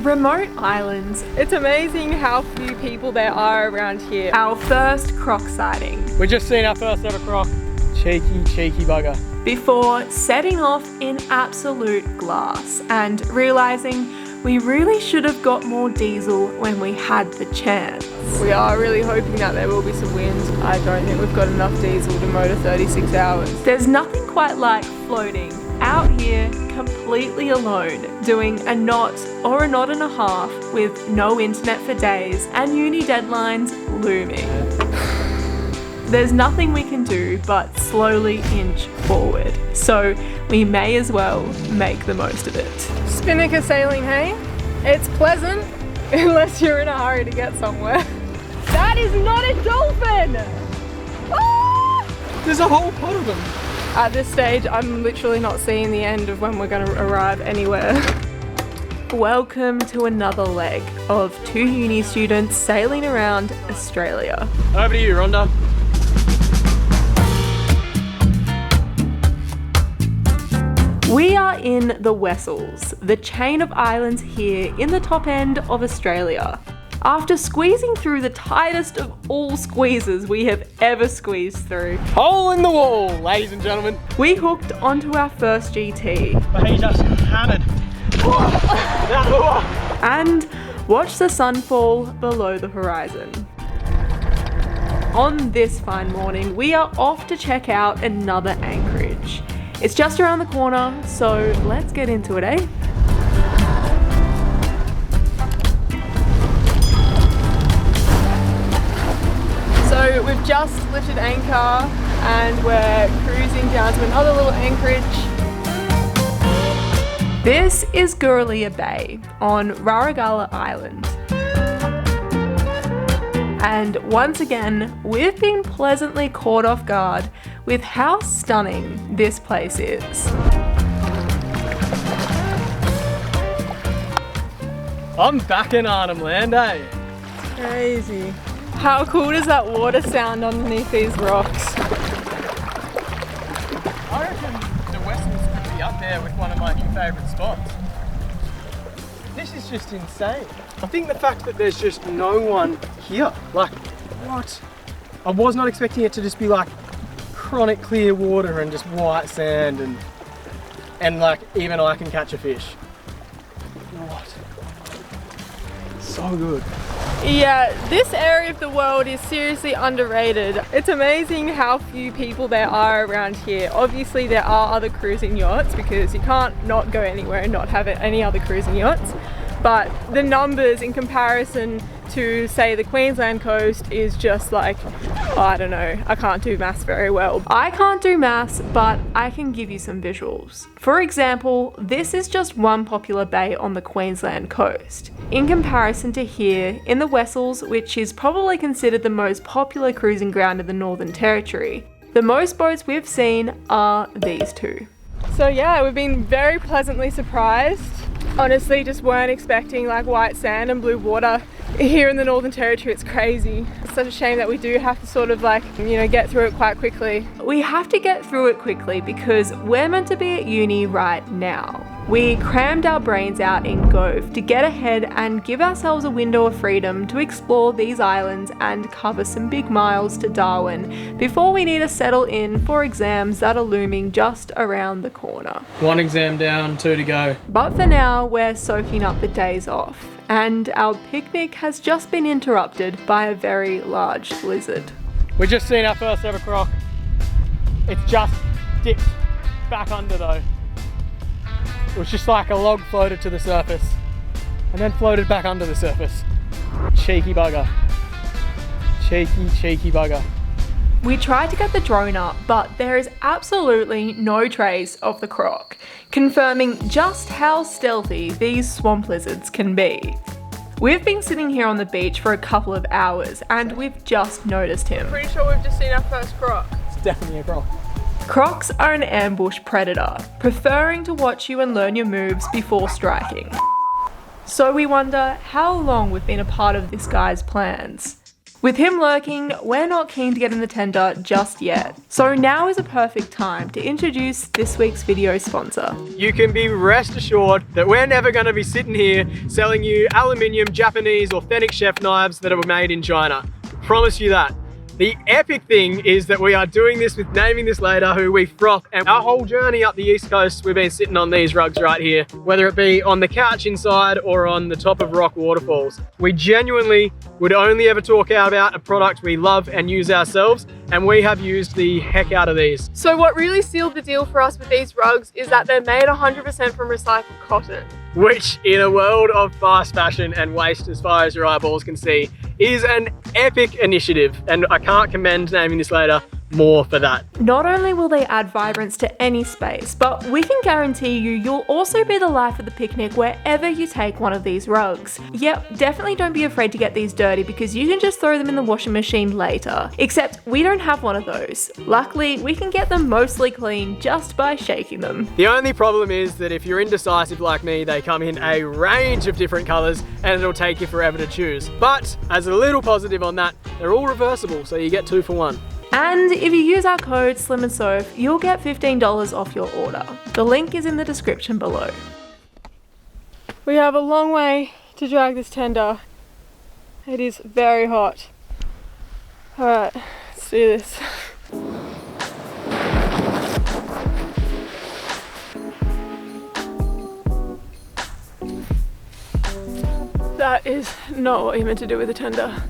remote islands. It's amazing how few people there are around here. Our first croc sighting. We just seen our first ever croc. Cheeky bugger. Before setting off in absolute glass and realizing we really should have got more diesel when we had the chance. We are really hoping that there will be some wind. I don't think we've got enough diesel to motor 36 hours. There's nothing quite like floating out here completely alone, doing a knot or a knot and a half with no internet for days and uni deadlines looming. There's nothing we can do but slowly inch forward, so we may as well make the most of it. Spinnaker sailing, hey? It's pleasant, unless you're in a hurry to get somewhere. That is not a dolphin! Ah! There's a whole pot of them. At this stage, I'm literally not seeing the end of when we're going to arrive anywhere. Welcome to another leg of two uni students sailing around Australia. Over to you, Rhonda. We are in the Wessels, the chain of islands here in the top end of Australia. After squeezing through the tightest of all squeezes we have ever squeezed through, Hole in the wall, ladies and gentlemen. we hooked onto our first GT But he just hammered. and watched the sun fall below the horizon. On this fine morning, we are off to check out another anchorage. It's just around the corner, so let's get into it, eh? So we've just lifted anchor and we're cruising down to another little anchorage. This is Gurlia Bay on Wessel Island. And once again, we've been pleasantly caught off guard with how stunning this place is. I'm back in Arnhem Land, eh? It's crazy. How cool does that water sound underneath these rocks? I reckon the Wessels could be up there with one of my new favourite spots. This is just insane. I think the fact that there's just no one here, like, what? I was not expecting it to just be like chronic clear water and just white sand and like even I can catch a fish. What? So good. Yeah, this area of the world is seriously underrated. It's amazing how few people there are around here. Obviously there are other cruising yachts because you can't not go anywhere and not have any other cruising yachts. But the numbers in comparison to, say, the Queensland coast is just like, I don't know, I can't do maths very well. I can't do maths, but I can give you some visuals. For example, this is just one popular bay on the Queensland coast. In comparison to here, in the Wessels, which is probably considered the most popular cruising ground in the Northern Territory, the most boats we've seen are these two. So yeah, we've been very pleasantly surprised. Honestly, just weren't expecting like white sand and blue water here in the Northern Territory. It's crazy. It's such a shame that we do have to sort of like, you know, get through it quite quickly. We have to get through it quickly because we're meant to be at uni right now. We crammed our brains out in Gove to get ahead and give ourselves a window of freedom to explore these islands and cover some big miles to Darwin before we need to settle in for exams that are looming just around the corner. One exam down, 2 to go. But for now, we're soaking up the days off, and our picnic has just been interrupted by a very large blizzard. We've just seen our first ever croc. It's just dipped back under though. It was just like a log floated to the surface and then floated back under the surface. Cheeky bugger. Cheeky bugger. We tried to get the drone up, but there is absolutely no trace of the croc, confirming just how stealthy these swamp lizards can be. We've been sitting here on the beach for a couple of hours and we've just noticed him. Pretty sure we've just seen our first croc. It's definitely a croc. Crocs are an ambush predator, preferring to watch you and learn your moves before striking. So we wonder how long we've been a part of this guy's plans. With him lurking, we're not keen to get in the tender just yet. So now is a perfect time to introduce this week's video sponsor. You can be rest assured that we're never going to be sitting here selling you aluminium Japanese authentic chef knives that are made in China. I promise you that. The epic thing is that we are doing this with Naming This Later, who we froth, and our whole journey up the East Coast, we've been sitting on these rugs right here, whether it be on the couch inside or on the top of rock waterfalls. We genuinely would only ever talk about a product we love and use ourselves, and we have used the heck out of these. So what really sealed the deal for us with these rugs is that they're made 100% from recycled cotton. Which, in a world of fast fashion and waste as far as your eyeballs can see, is an epic initiative, and I can't commend Naming This Later more for that. Not only will they add vibrance to any space, but we can guarantee you'll also be the life of the picnic wherever you take one of these rugs. Yep, definitely don't be afraid to get these dirty because you can just throw them in the washing machine later. Except we don't have one of those. Luckily, we can get them mostly clean just by shaking them. The only problem is that if you're indecisive like me, they come in a range of different colours and it'll take you forever to choose. But as a little positive on that, they're all reversible, so you get 2 for 1. And if you use our code SLIMANDSOAP, you'll get $15 off your order. The link is in the description below. We have a long way to drag this tender. It is very hot. Alright, let's do this. That is not what you're meant to do with a tender.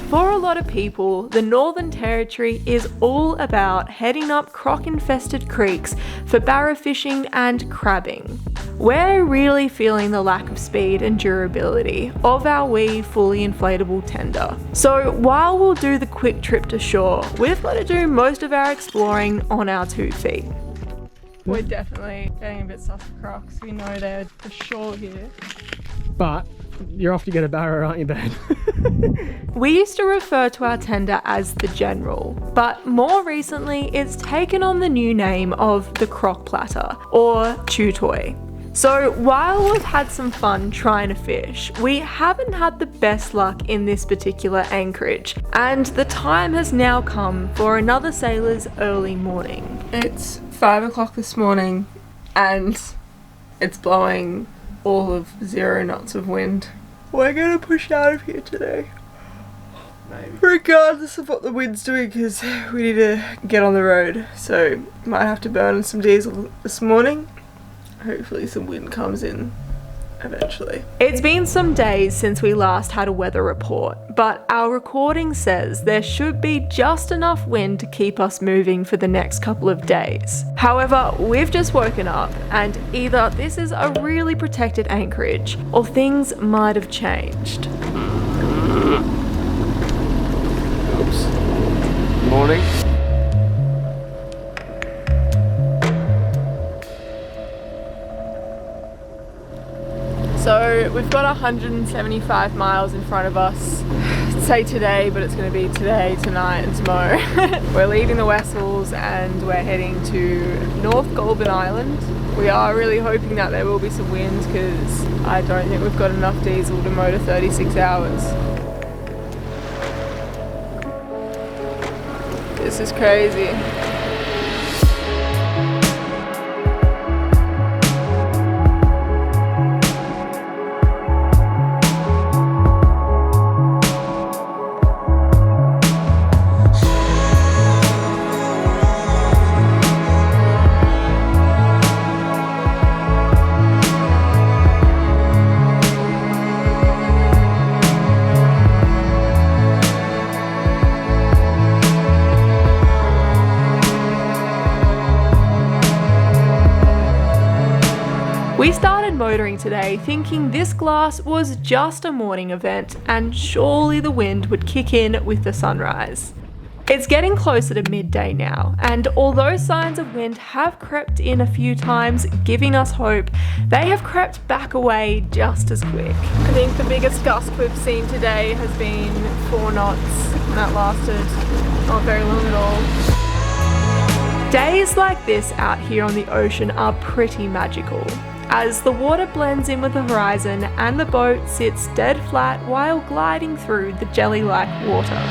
For a lot of people, the Northern Territory is all about heading up croc-infested creeks for barra fishing and crabbing. We're really feeling the lack of speed and durability of our wee fully inflatable tender. So while we'll do the quick trip to shore, we've got to do most of our exploring on our 2 feet. We're definitely getting a bit sus of crocs. We know they're for sure here. But you're off to get a barra, aren't you, babe? We used to refer to our tender as the General, but more recently it's taken on the new name of the Croc Platter, or Chew Toy. So while we've had some fun trying to fish, we haven't had the best luck in this particular anchorage, and the time has now come for another sailor's early morning. It's 5 o'clock this morning and it's blowing all of 0 knots of wind. We're gonna push out of here today. Maybe. Regardless of what the wind's doing, because we need to get on the road. So might have to burn some diesel this morning. Hopefully some wind comes in eventually. It's been some days since we last had a weather report, but our recording says there should be just enough wind to keep us moving for the next couple of days. However, we've just woken up and either this is a really protected anchorage or things might have changed. Oops. Morning. So we've got 175 miles in front of us. I'd say today, but it's going to be today, tonight and tomorrow. We're leaving the Wessels and we're heading to North Goulburn Island. We are really hoping that there will be some wind because I don't think we've got enough diesel to motor 36 hours. This is crazy. We started motoring today thinking this glass was just a morning event and surely the wind would kick in with the sunrise. It's getting closer to midday now, and although signs of wind have crept in a few times, giving us hope, they have crept back away just as quick. I think the biggest gust we've seen today has been 4 knots, and that lasted not very long at all. Days like this out here on the ocean are pretty magical. as the water blends in with the horizon and the boat sits dead flat while gliding through the jelly-like water.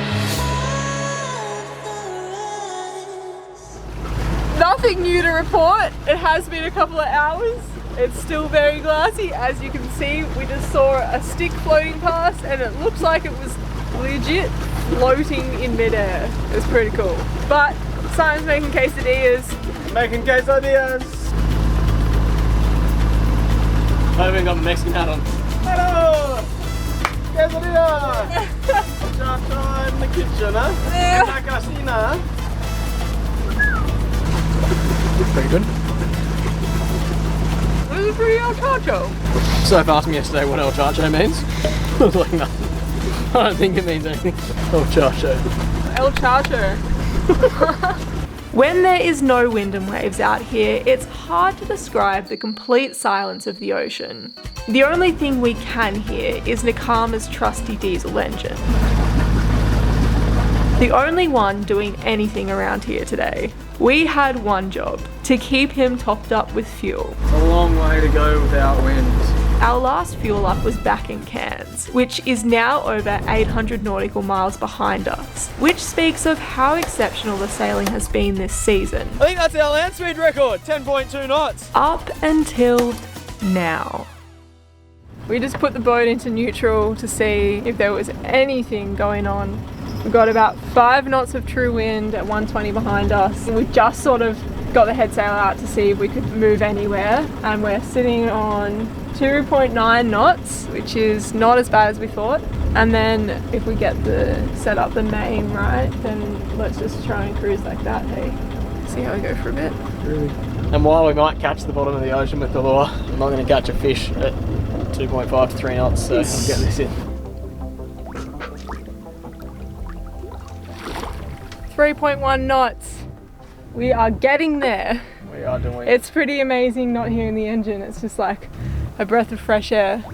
Nothing new to report. It has been a couple of hours. It's still very glassy. As you can see, we just saw a stick floating past and it looks like it was legit floating in midair. It was pretty cool. But Simon's making quesadillas. Making quesadillas. I haven't got my Mexican hat on. Hello! Quesadilla! Cha-cha in the kitchen, huh? In la cocina. Pretty good. This is pretty El Chacho. Soph asked me yesterday what El Chacho means. I was like, nothing. I don't think it means anything. El Chacho. El Chacho. When there is no wind and waves out here, it's hard to describe the complete silence of the ocean. The only thing we can hear is Nakama's trusty diesel engine. The only one doing anything around here today. We had one job, to keep him topped up with fuel. It's a long way to go without wind. Our last fuel up was back in Cairns, which is now over 800 nautical miles behind us, which speaks of how exceptional the sailing has been this season. I think that's our land speed record, 10.2 knots. Up until now. We just put the boat into neutral to see if there was anything going on. We've got about 5 knots of true wind at 120 behind us. We just sort of got the head sail out to see if we could move anywhere, and we're sitting on 2.9 knots, which is not as bad as we thought. And then if we get set up the main right, then let's just try and cruise like that, hey? See how we go for a bit. Really? And while we might catch the bottom of the ocean with the lure, I'm not going to catch a fish at 2.5 to 3 knots, so I'll get this in. 3.1 knots. We are getting there. We are doing it. It's pretty amazing not hearing the engine. It's just like a breath of fresh air.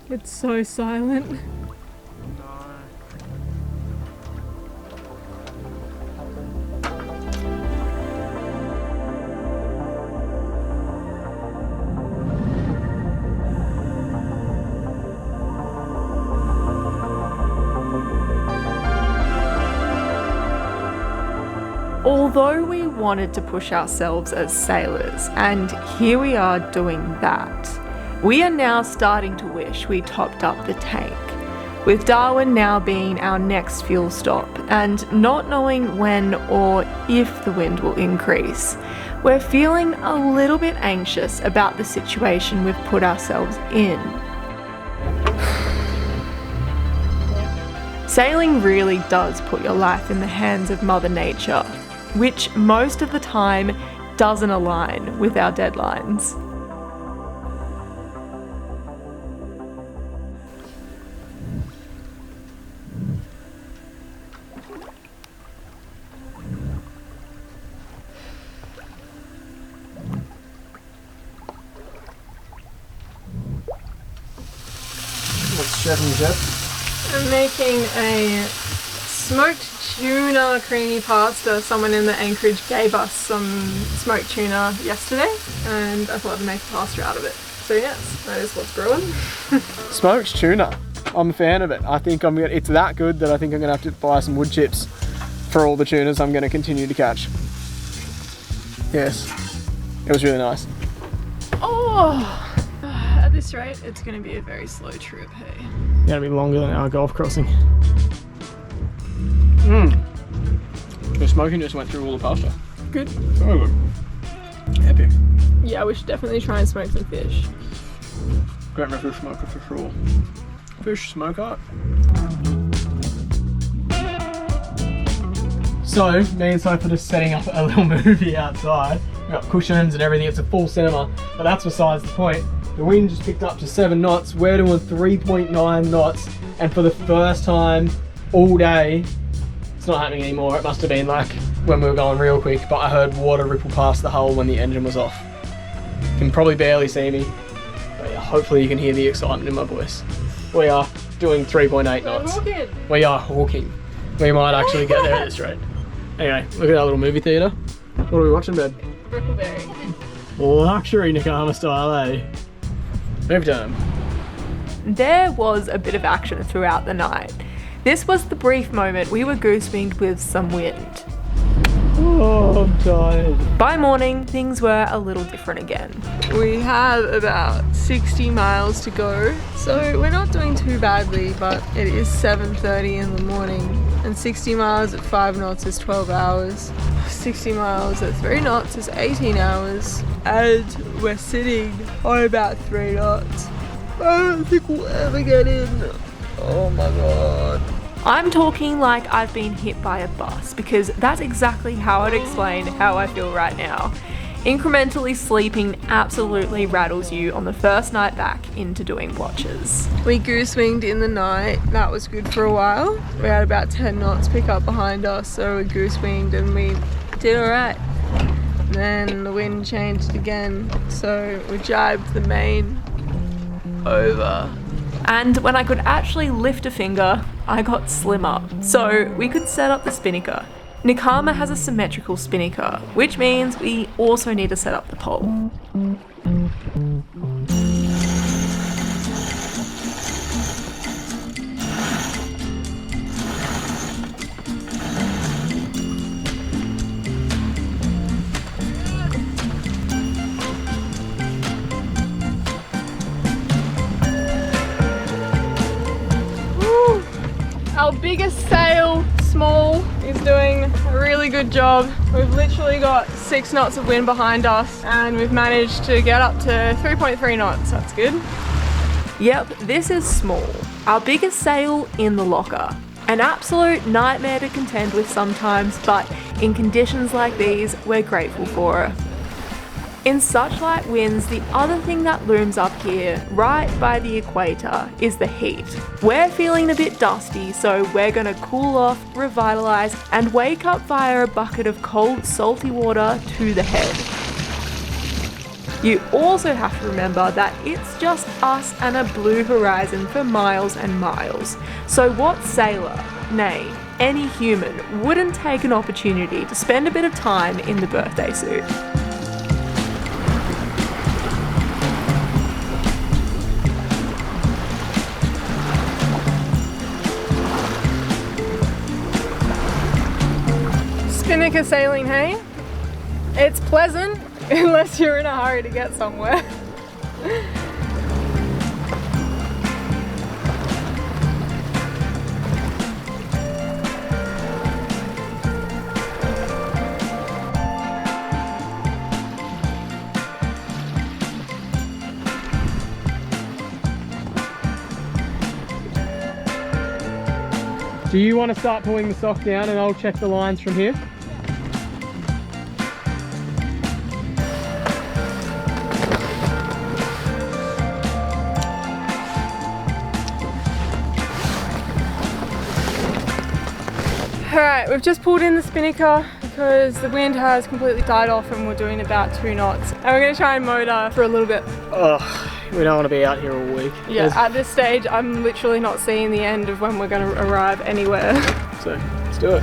It's so silent. Although we wanted to push ourselves as sailors, and here we are doing that, we are now starting to wish we topped up the tank, with Darwin now being our next fuel stop, and not knowing when or if the wind will increase. We're feeling a little bit anxious about the situation we've put ourselves in. Sailing really does put your life in the hands of Mother Nature, which most of the time doesn't align with our deadlines. What's Chef and Jeff? I'm making a smoked tuna creamy pasta. Someone in the Anchorage gave us some smoked tuna yesterday and I thought I'd make a pasta out of it. So yes, that is what's brewing. Smoked tuna. I'm a fan of it. I think it's that good that I think I'm gonna have to buy some wood chips for all the tunas I'm gonna continue to catch. Yes, it was really nice. Oh, at this rate, it's gonna be a very slow trip, hey? Gonna be longer than our golf crossing. The smoking just went through all the pasta. Good. Very good. Epic. Yeah, we should definitely try and smoke some fish. Great fish smoker for sure. Fish smoker. So, me and Soph are just setting up a little movie outside. We've got cushions and everything, it's a full cinema. But that's besides the point. The wind just picked up to 7 knots. We're doing 3.9 knots. And for the first time all day, it's not happening anymore. It must have been like when we were going real quick, but I heard water ripple past the hull when the engine was off. You can probably barely see me, but yeah, hopefully you can hear the excitement in my voice. We are doing 3.8 knots. We are hawking. We might actually get there at this rate. Anyway, look at our little movie theatre. What are we watching, babe? Brickleberry. Luxury Nakama style, eh? Movie time. There was a bit of action throughout the night. This was the brief moment we were goose-winged with some wind. Oh, I'm tired. By morning, things were a little different again. We have about 60 miles to go, so we're not doing too badly, but it is 7:30 in the morning, and 60 miles at 5 knots is 12 hours. 60 miles at 3 knots is 18 hours, and we're sitting on about 3 knots. I don't think we'll ever get in. Oh my god. I'm talking like I've been hit by a bus, because that's exactly how I'd explain how I feel right now. Incrementally sleeping absolutely rattles you on the first night back into doing watches. We goose-winged in the night. That was good for a while. We had about 10 knots pick up behind us, so we goose-winged and we did alright. Then the wind changed again, so we jibed the main over. And when I could actually lift a finger, I got slimmer, so we could set up the spinnaker. Nakama has a symmetrical spinnaker, which means we also need to set up the pole. Our biggest sail, Small, is doing a really good job. We've literally got 6 knots of wind behind us and we've managed to get up to 3.3 knots, that's good. Yep, this is Small, our biggest sail in the locker. An absolute nightmare to contend with sometimes, but in conditions like these, we're grateful for her. In such light winds, the other thing that looms up here, right by the equator, is the heat. We're feeling a bit dusty, so we're gonna cool off, revitalize, and wake up via a bucket of cold, salty water to the head. You also have to remember that it's just us and a blue horizon for miles and miles. So what sailor, nay, any human, wouldn't take an opportunity to spend a bit of time in the birthday suit? Spinnaker sailing, hey? It's pleasant, unless you're in a hurry to get somewhere. Do you want to start pulling the sock down and I'll check the lines from here? Alright, we've just pulled in the spinnaker because the wind has completely died off and we're doing about 2 knots. And we're going to try and motor for a little bit. Oh, we don't want to be out here all week. Yeah, at this stage, I'm literally not seeing the end of when we're going to arrive anywhere. So, let's do it.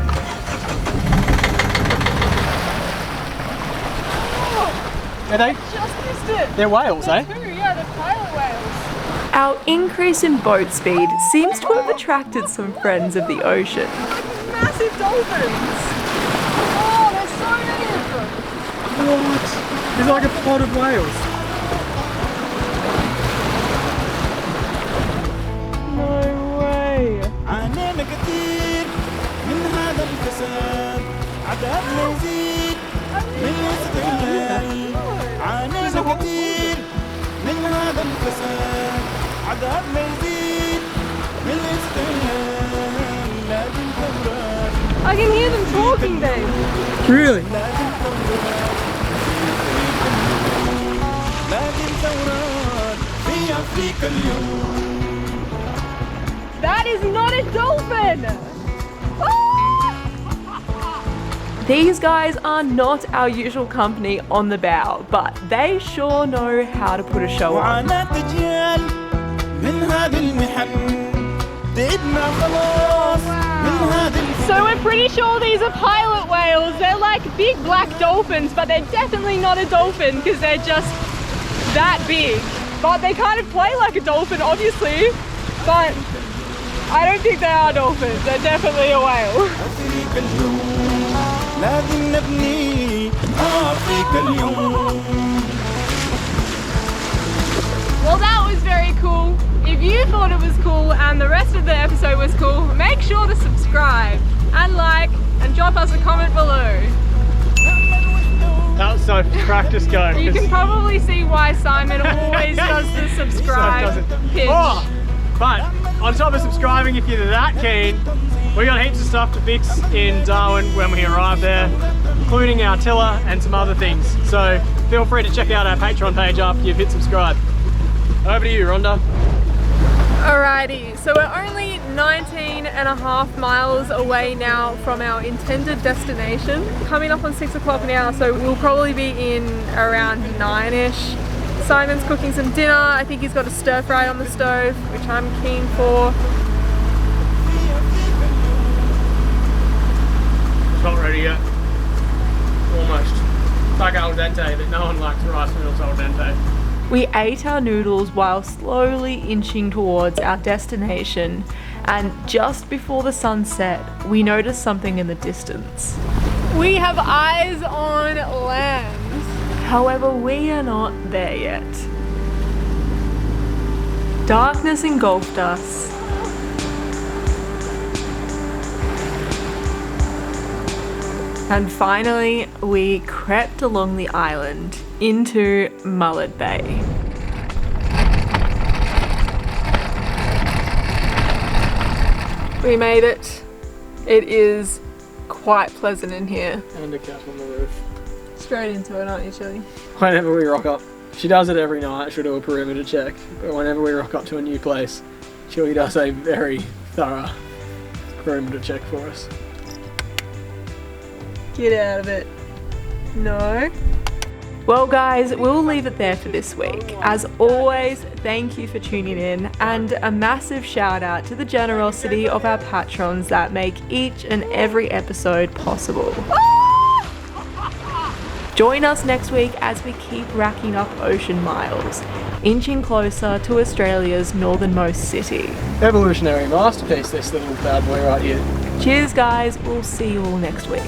Are they? Just missed it. They're whales, eh? Yeah, they're pilot whales. Our increase in boat speed seems to have attracted some friends of the ocean. Massive dolphins! Oh, there's so many of them! What? There's like a pod of whales. No way! I can hear them talking, babe. Really? That is not a dolphin! These guys are not our usual company on the bow, but they sure know how to put a show on. So we're pretty sure these are pilot whales. They're like big black dolphins, but they're definitely not a dolphin because they're just that big. But they kind of play like a dolphin, obviously, but I don't think they are dolphins. They're definitely a whale. Well, that was very cool. If you thought it was cool and the rest of the episode was cool, make sure to subscribe and like and drop us a comment below. That was so practice go. You can probably see why Simon always does the subscribe pitch. Oh, but on top of subscribing, if you're that keen, we got heaps of stuff to fix in Darwin when we arrive there, including our tiller and some other things. So feel free to check out our Patreon page after you've hit subscribe. Over to you, Rhonda. Alrighty, so we're only 19.5 miles away now from our intended destination. Coming up on 6 o'clock now, so we'll probably be in around 9ish. Simon's cooking some dinner. I think he's got a stir fry on the stove, which I'm keen for. It's not ready yet. Almost. It's like al dente, but no one likes rice noodles al dente. We ate our noodles while slowly inching towards our destination, and just before the sun set, we noticed something in the distance. We have eyes on land. However, we are not there yet. Darkness engulfed us. And finally, we crept along the island into Mullet Bay. We made it. It is quite pleasant in here. And a cat on the roof. Straight into it, aren't you, Chili? Whenever we rock up, she does it every night, she'll do a perimeter check, but whenever we rock up to a new place, Chili does a very thorough perimeter check for us. Get out of it. No. Well guys, we'll leave it there for this week. As always, thank you for tuning in, and a massive shout out to the generosity of our patrons that make each and every episode possible. Join us next week as we keep racking up ocean miles, inching closer to Australia's northernmost city. Evolutionary masterpiece, this little bad boy right here. Cheers guys, we'll see you all next week.